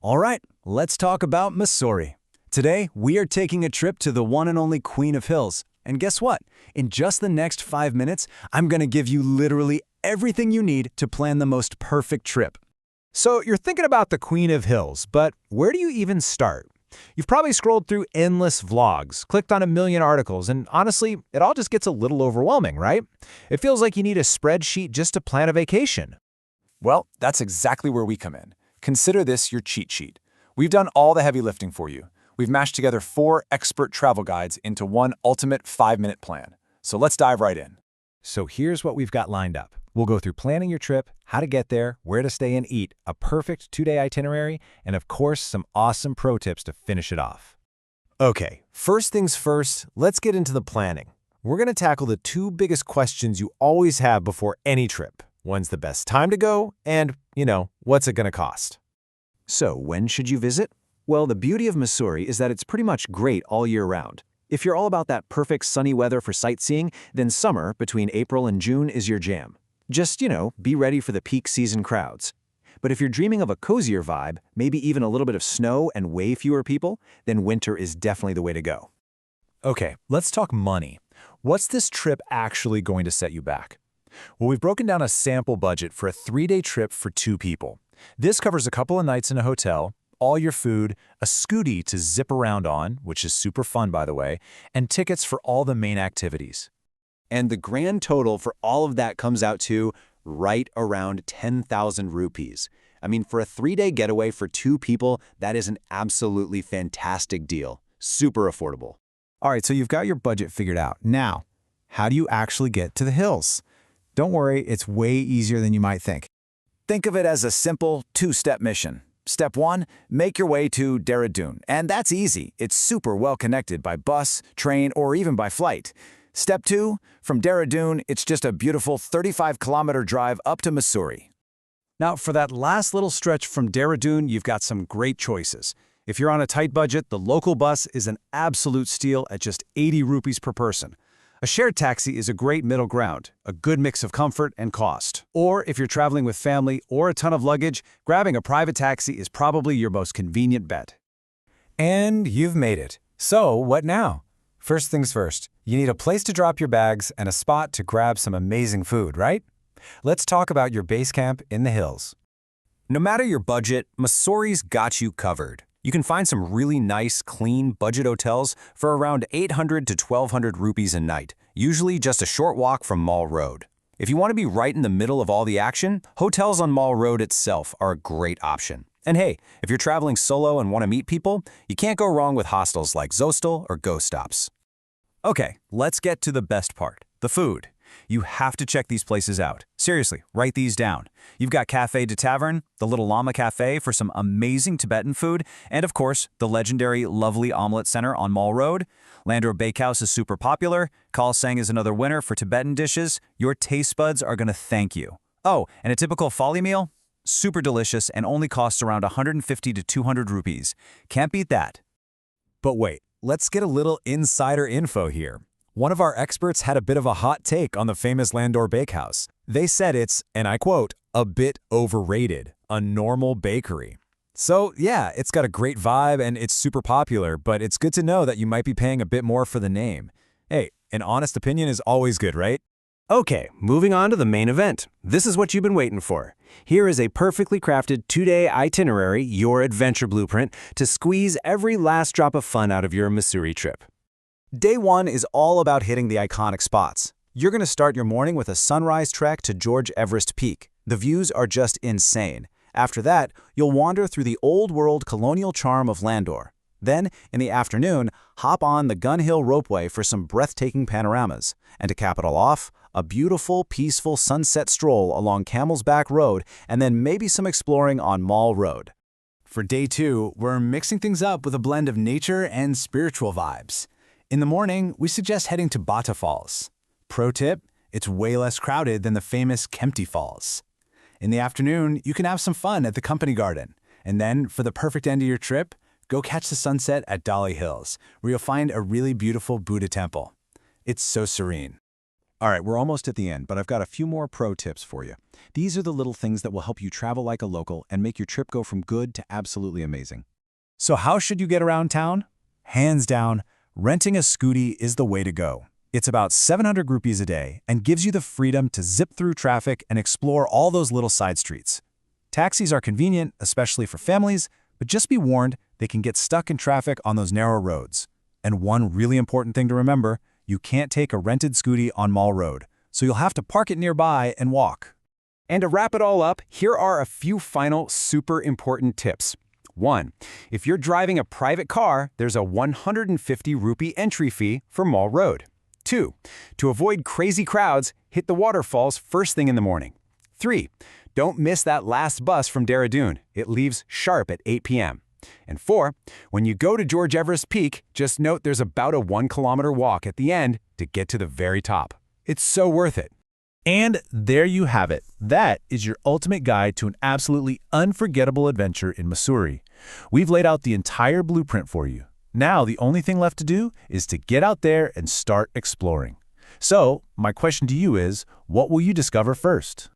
All right, let's talk about Mussoorie. Today, we are taking a trip to the one and only Queen of Hills. And guess what? In just the next 5 minutes, I'm going to give you literally everything you need to plan the most perfect trip. So you're thinking about the Queen of Hills, but where do you even start? You've probably scrolled through endless vlogs, clicked on a million articles, and honestly, it all just gets a little overwhelming, right? It feels like you need a spreadsheet just to plan a vacation. Well, that's exactly where we come in. Consider this your cheat sheet. We've done all the heavy lifting for you. We've mashed together 4 expert travel guides into one ultimate 5-minute plan. So let's dive right in. So here's what we've got lined up. We'll go through planning your trip, how to get there, where to stay and eat, a perfect 2-day itinerary, and of course, some awesome pro tips to finish it off. Okay, first things first, let's get into the planning. We're going to tackle the 2 biggest questions you always have before any trip. When's the best time to go? And, what's it going to cost? So, when should you visit? Well, the beauty of Mussoorie is that it's pretty much great all year round. If you're all about that perfect sunny weather for sightseeing, then summer between April and June is your jam. Just, be ready for the peak season crowds. But if you're dreaming of a cozier vibe, maybe even a little bit of snow and way fewer people, then winter is definitely the way to go. Okay, let's talk money. What's this trip actually going to set you back? Well, we've broken down a sample budget for a 3-day trip for 2 people. This covers a couple of nights in a hotel, all your food, a scooty to zip around on, which is super fun by the way, and tickets for all the main activities. And the grand total for all of that comes out to right around 10,000 rupees. I mean, for a 3-day getaway for 2 people, that is an absolutely fantastic deal. Super affordable. All right, so you've got your budget figured out. Now, how do you actually get to the hills? Don't worry, it's way easier than you might think. Think of it as a simple 2-step mission. Step 1, make your way to Dehradun. And that's easy. It's super well connected by bus, train, or even by flight. Step 2, from Dehradun, it's just a beautiful 35-kilometer drive up to Mussoorie. Now, for that last little stretch from Dehradun, you've got some great choices. If you're on a tight budget, the local bus is an absolute steal at just 80 rupees per person. A shared taxi is a great middle ground, a good mix of comfort and cost. Or if you're traveling with family or a ton of luggage, grabbing a private taxi is probably your most convenient bet. And you've made it. So what now? First things first, you need a place to drop your bags and a spot to grab some amazing food, right? Let's talk about your base camp in the hills. No matter your budget, Mussourie's got you covered. You can find some really nice, clean budget hotels for around 800 to 1,200 rupees a night, usually just a short walk from Mall Road. If you want to be right in the middle of all the action, hotels on Mall Road itself are a great option. And hey, if you're traveling solo and want to meet people, you can't go wrong with hostels like Zostel or Go Stops. Okay, let's get to the best part, the food. You have to check these places out. Seriously, write these down. You've got Café de Taverne, the Little Llama Cafe for some amazing Tibetan food, and of course, the legendary Lovely Omelette Center on Mall Road. Landour Bakehouse is super popular. Khalsang is another winner for Tibetan dishes. Your taste buds are going to thank you. Oh, and a typical Fali meal? Super delicious and only costs around 150 to 200 rupees. Can't beat that. But wait, let's get a little insider info here. One of our experts had a bit of a hot take on the famous Landour Bakehouse. They said it's, and I quote, a bit overrated, a normal bakery. So yeah, it's got a great vibe and it's super popular, but it's good to know that you might be paying a bit more for the name. Hey, an honest opinion is always good, right? Okay, moving on to the main event. This is what you've been waiting for. Here is a perfectly crafted 2-day itinerary, your adventure blueprint, to squeeze every last drop of fun out of your Mussoorie trip. Day 1 is all about hitting the iconic spots. You're going to start your morning with a sunrise trek to George Everest Peak. The views are just insane. After that, you'll wander through the old-world colonial charm of Landour. Then, in the afternoon, hop on the Gun Hill Ropeway for some breathtaking panoramas. And to cap it all off, a beautiful, peaceful sunset stroll along Camel's Back Road and then maybe some exploring on Mall Road. For Day 2, we're mixing things up with a blend of nature and spiritual vibes. In the morning, we suggest heading to Kempty Falls. Pro tip, it's way less crowded than the famous Kempty Falls. In the afternoon, you can have some fun at the Company Garden. And then, for the perfect end of your trip, go catch the sunset at Dolly Hills, where you'll find a really beautiful Buddha temple. It's so serene. All right, we're almost at the end, but I've got a few more pro tips for you. These are the little things that will help you travel like a local and make your trip go from good to absolutely amazing. So how should you get around town? Hands down, renting a scooty is the way to go. It's about 700 rupees a day and gives you the freedom to zip through traffic and explore all those little side streets. Taxis are convenient, especially for families, but just be warned, they can get stuck in traffic on those narrow roads. And one really important thing to remember, you can't take a rented scooty on Mall Road, so you'll have to park it nearby and walk. And to wrap it all up, here are a few final super important tips. 1. If you're driving a private car, there's a 150 rupee entry fee for Mall Road. 2. To avoid crazy crowds, hit the waterfalls first thing in the morning. 3. Don't miss that last bus from Dehradun. It leaves sharp at 8 p.m. And 4, when you go to George Everest Peak, just note there's about a 1-kilometer walk at the end to get to the very top. It's so worth it. And there you have it. That is your ultimate guide to an absolutely unforgettable adventure in Mussoorie. We've laid out the entire blueprint for you. Now the only thing left to do is to get out there and start exploring. So, my question to you is, what will you discover first?